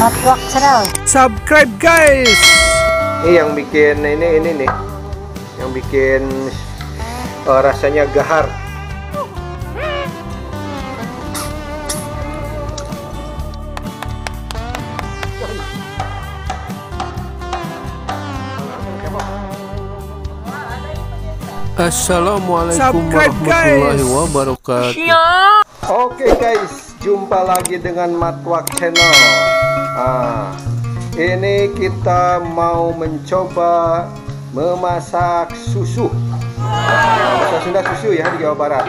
Matwak channel. Subscribe guys. Ini yang bikin ini nih, yang bikin rasanya gahar. Assalamualaikum warahmatullahi wabarakatuh. Oke guys, jumpa lagi dengan Matwak channel. Ini kita mau mencoba memasak susu. Bahasa Sunda susu ya di Jawa Barat.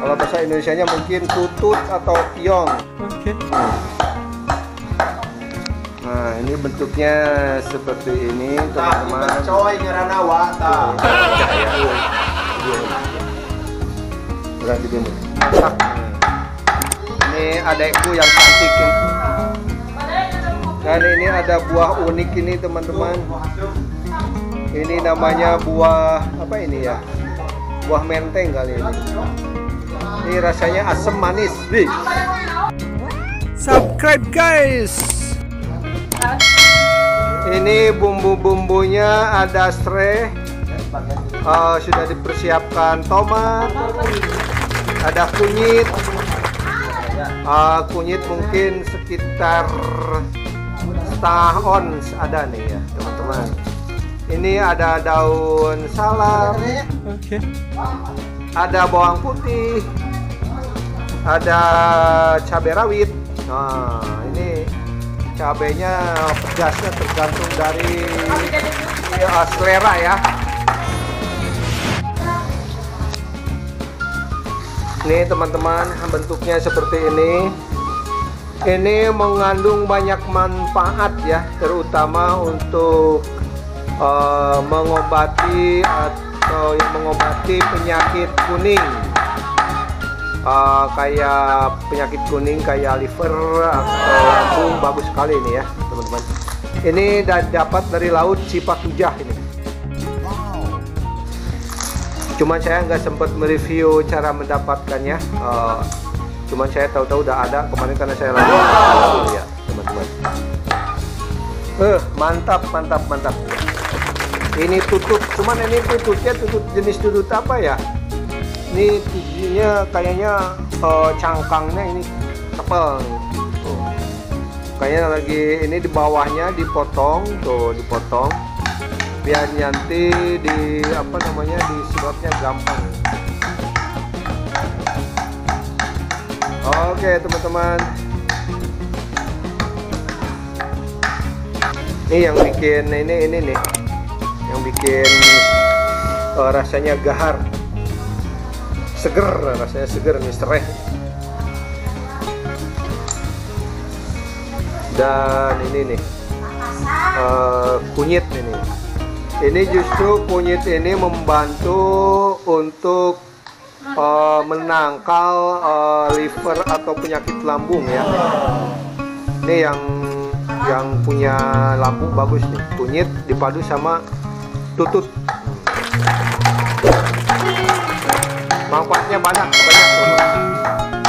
Kalau bahasa Indonesianya mungkin tutut atau piong. Oke. Nah, ini bentuknya seperti ini, teman-teman. Coy ngerana wata. Berarti dulu. Ini adekku yang cantik ini. Dan ini ada buah unik ini, teman-teman. Ini namanya buah apa ini ya? Buah menteng kali ini. Ini rasanya asam manis. Subscribe guys. Ini bumbu-bumbunya ada serai, sudah dipersiapkan tomat, ada kunyit, kunyit mungkin sekitar setengah ons ada nih ya teman-teman. Ini ada daun salam, Oke. ada bawang putih, ada cabai rawit. Nah ini cabenya pedasnya tergantung dari selera ya. Nih teman-teman, bentuknya seperti ini. Ini mengandung banyak manfaat ya, terutama untuk mengobati atau yang mengobati penyakit kuning. Kayak penyakit kuning kayak liver atau lambung, bagus sekali ini ya teman-teman. Ini dapat dari laut Cipatujah ini. Cuman saya nggak sempat mereview cara mendapatkannya. Cuman saya tahu-tahu udah ada kemarin karena saya lagi ya teman-teman. Mantap. Ini tutut, cuman ini tututnya tutut jenis tutut apa ya? Ini giginya kayaknya cangkangnya ini tebal. Kayaknya lagi ini di bawahnya dipotong, tuh dipotong biar nanti di apa namanya disedotnya gampang. Oke teman-teman, ini yang bikin ini nih, yang bikin rasanya gahar. Seger, rasanya seger nih, serai. Dan ini nih kunyit ini. Ini justru kunyit ini membantu untuk menangkal liver atau penyakit lambung ya. Ini yang punya lambung bagus nih. Kunyit dipadu sama tutut. Manfaatnya banyak.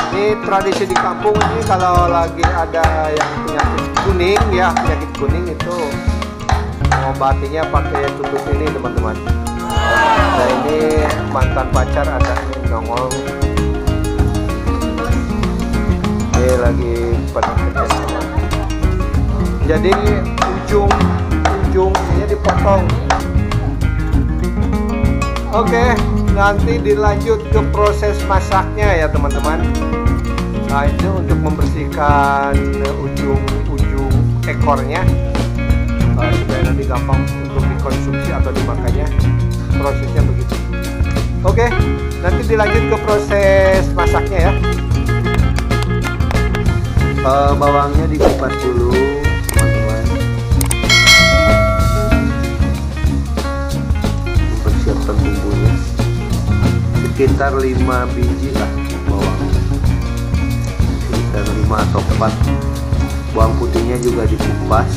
Ini tradisi di kampung ini kalau lagi ada yang penyakit kuning ya, penyakit kuning itu mengobatinya pakai tutut ini teman-teman. Nah ini mantan pacar ada ini nongol. Ini lagi pada kerja sama. Jadi ujungnya dipotong. Oke, nanti dilanjut ke proses masaknya ya teman-teman. Nah itu untuk membersihkan ujung ekornya supaya nanti gampang untuk dikonsumsi atau dimakannya. Prosesnya begitu. Oke, nanti dilanjut ke proses masaknya ya. Bawangnya dikupas dulu teman-teman. Mempersiapkan bumbunya sekitar 5 biji lah bawang, sekitar 5 atau 4. Bawang putihnya juga dikupas.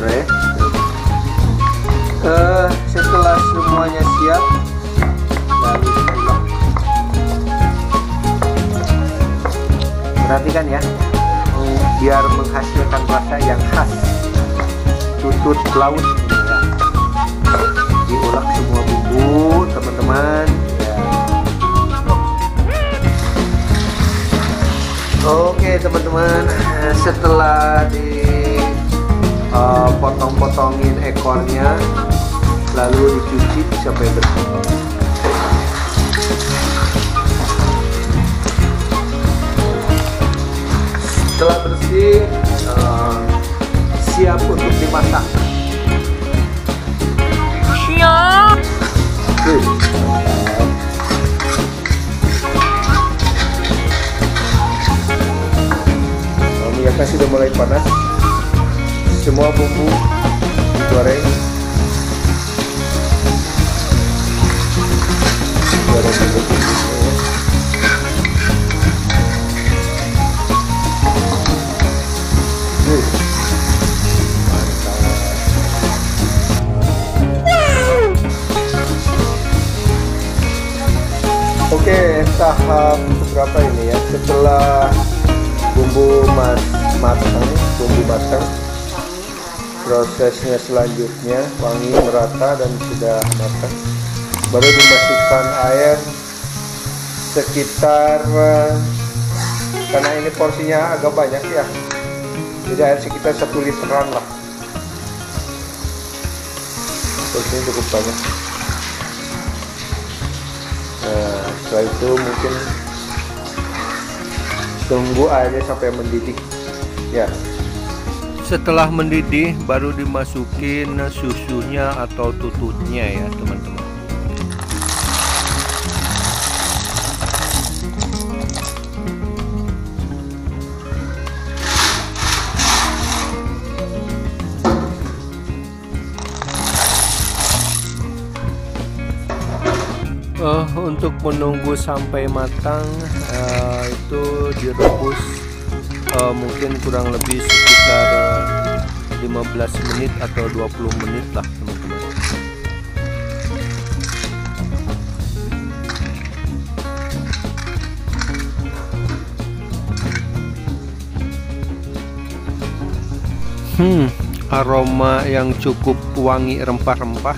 serai. Setelah semuanya siap, lalu diulek. Perhatikan ya, biar menghasilkan rasa yang khas tutut laut ya. Diulek semua bumbu teman-teman ya. Oke teman-teman, setelah potong-potongin ekornya lalu dicuci sampai bersih. Setelah bersih, siap untuk dimasak. Siap. Minyaknya sudah mulai panas. Semua bumbu digoreng. Goreng dulu bumbunya. Oke, tahap berapa ini ya? Setelah bumbu matang, prosesnya selanjutnya wangi merata dan sudah matang, baru dimasukkan air sekitar, karena ini porsinya agak banyak ya, jadi air sekitar 1 literan lah. Porsinya cukup banyak. Nah, setelah itu mungkin tunggu airnya sampai mendidih ya. Setelah mendidih baru dimasukin susunya atau tututnya ya teman-teman. Untuk menunggu sampai matang, itu direbus mungkin kurang lebih sekitar 15 menit atau 20 menit lah teman-teman. Aroma yang cukup wangi rempah-rempah,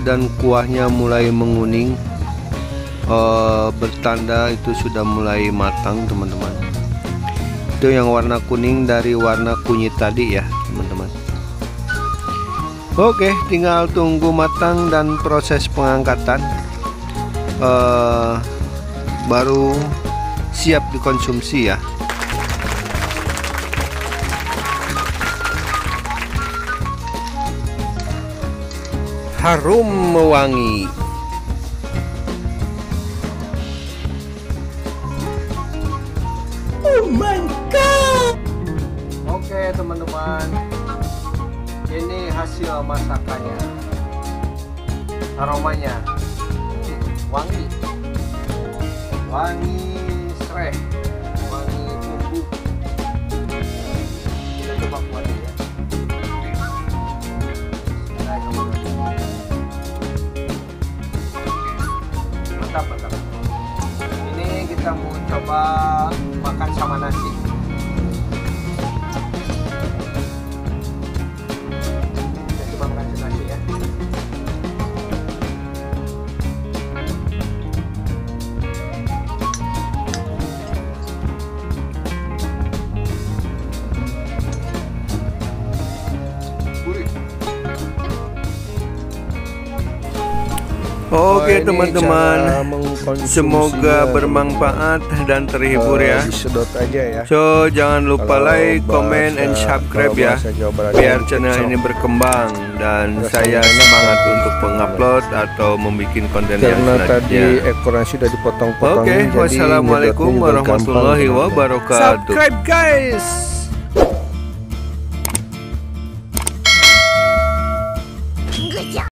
dan kuahnya mulai menguning, bertanda itu sudah mulai matang teman-teman. Itu yang warna kuning dari warna kunyit tadi ya teman-teman. Oke, tinggal tunggu matang dan proses pengangkatan, baru siap dikonsumsi ya. Harum mewangi. Oh my god. Oke teman-teman, ini hasil masakannya. Aromanya wangi, wangi serai, wangi bumbu. Kita coba buat ya. Mantap. Ini kita mau coba makan sama nasi. Kita coba makan sama nasi ya. Oke teman-teman, semoga bermanfaat dan terhibur ya. Disedot aja ya. So jangan lupa like, comment, and subscribe ya, biar channel ini berkembang dan saya semangat untuk mengupload atau membuat konten yang Karena tadi selanjutnya. ekornya sudah dipotong-potong. Oke, wassalamualaikum warahmatullahi wabarakatuh. Subscribe guys.